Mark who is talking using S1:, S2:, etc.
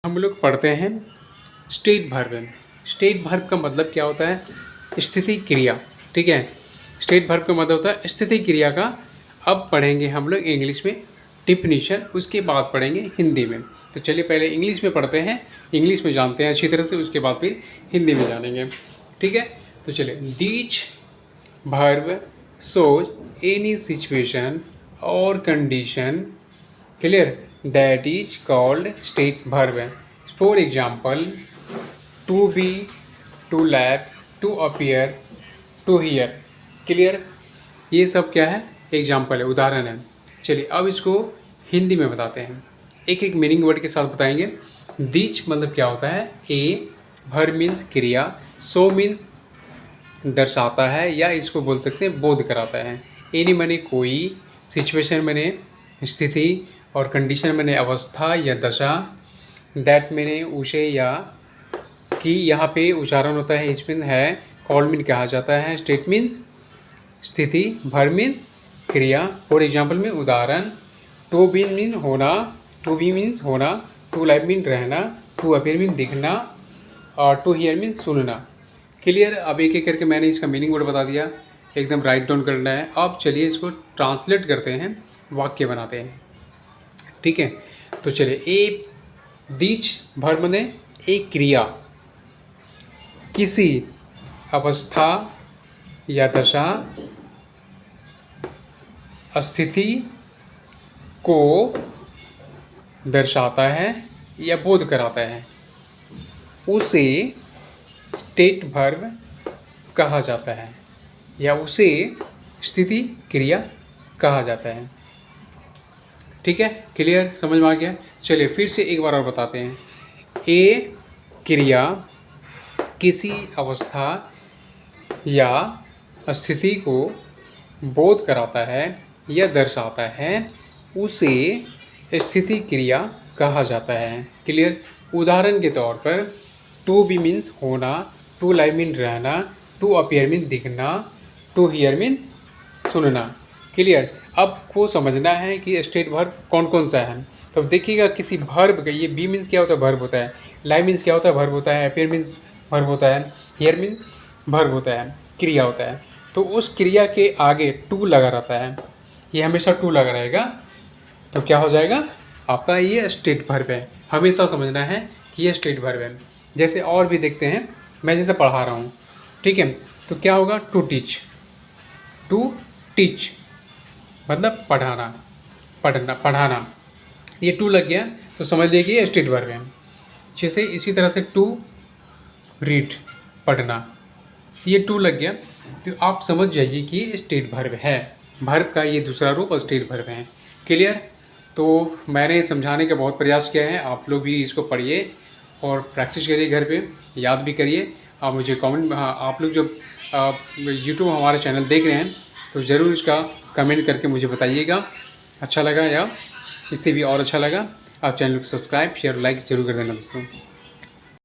S1: हम लोग पढ़ते हैं स्टेट वर्ब। स्टेट वर्ब का मतलब क्या होता है? स्थिति क्रिया। ठीक है, स्टेट वर्ब का मतलब होता है स्थिति क्रिया का। अब पढ़ेंगे हम लोग इंग्लिश में डिफिनीशन, उसके बाद पढ़ेंगे हिंदी में। तो चलिए पहले इंग्लिश में पढ़ते हैं, इंग्लिश में जानते हैं अच्छी तरह से, उसके बाद फिर हिंदी में जानेंगे। ठीक है, तो चलिए। These verb shows any situation or condition, clear, that is called state verb. For example, to be, to laugh, to appear, to hear, clear। ये सब क्या है? एग्जाम्पल है, उदाहरण है। चलिए अब इसको हिंदी में बताते हैं, एक एक मीनिंग वर्ड के साथ बताएंगे। दीज मतलब क्या होता है? ए वर्ब मीन्स क्रिया, सो मीन्स दर्शाता है या इसको बोल सकते हैं बोध कराता है। एनी मने कोई, सिचुएशन मने स्थिति, और कंडीशन मने अवस्था या दशा, दैट मने उसे या कि यहाँ पे उच्चारण होता है इसमें है, कॉल मीन कहा जाता है, स्टेट मीन्स स्थिति, वर्ब मीन क्रिया। फॉर एग्जाम्पल में उदाहरण, टू बी मीन होना, टू बी मीन्स होना, टू लाइव मीन रहना, टू अपीयर मीन दिखना, और टू हियर मीन सुनना। क्लियर। अब एक एक करके मैंने इसका मीनिंग वर्ड बता दिया, एकदम राइट डाउन करना है। अब चलिए इसको ट्रांसलेट करते हैं, वाक्य बनाते हैं। ठीक है, तो चलिए। ए दीज वर्ब माने एक क्रिया, किसी अवस्था या दशा, स्थिति को दर्शाता है या बोध कराता है, उसे स्टेट वर्ब कहा जाता है या उसे स्थिति क्रिया कहा जाता है। ठीक है, क्लियर, समझ में आ गया। चलिए फिर से एक बार और बताते हैं। ए क्रिया किसी अवस्था या स्थिति को बोध कराता है या दर्शाता है, उसे स्थिति क्रिया कहा जाता है। क्लियर। उदाहरण के तौर पर, टू बी मीन्स होना, टू लाइव मीन रहना, टू अपीयर मीन दिखना, टू हियर मीन सुनना। क्लियर। अब को समझना है कि स्टेट वर्ब कौन कौन सा है। तो देखिएगा किसी वर्ब का, ये बी मीन्स क्या होता है? वर्ब होता है। लाइव मीन्स क्या होता है? वर्ब होता है। अपीयर मीन्स वर्ब होता है। हियर मीन्स वर्ब होता है, क्रिया होता है। तो उस क्रिया के आगे टू लगा रहता है, ये हमेशा टू लगा रहेगा, तो क्या हो जाएगा आपका? ये स्टेट वर्ब है। हमेशा समझना है कि ये स्टेट वर्ब है। जैसे और भी देखते हैं, मैं जैसे पढ़ा रहा हूँ, ठीक है, तो क्या होगा? टू टीच, टू टीच मतलब पढ़ाना, पढ़ाना। ये टू लग गया तो समझ लीजिए कि ये स्टेट वर्ब है। जैसे इसी तरह से टू रीड, पढ़ना, ये टू लग गया तो आप समझ जाइए कि ये स्टेट वर्ब है। वर्ब का ये दूसरा रूप स्टेट वर्ब है। क्लियर। तो मैंने समझाने का बहुत प्रयास किया है, आप लोग भी इसको पढ़िए और प्रैक्टिस करिए, घर पे याद भी करिए। आप मुझे कमेंट, आप लोग जो यूट्यूब हमारा चैनल देख रहे हैं तो ज़रूर इसका कमेंट करके मुझे बताइएगा अच्छा लगा या इससे भी और अच्छा लगा। आप चैनल को सब्सक्राइब, शेयर, लाइक ज़रूर कर देना दोस्तों।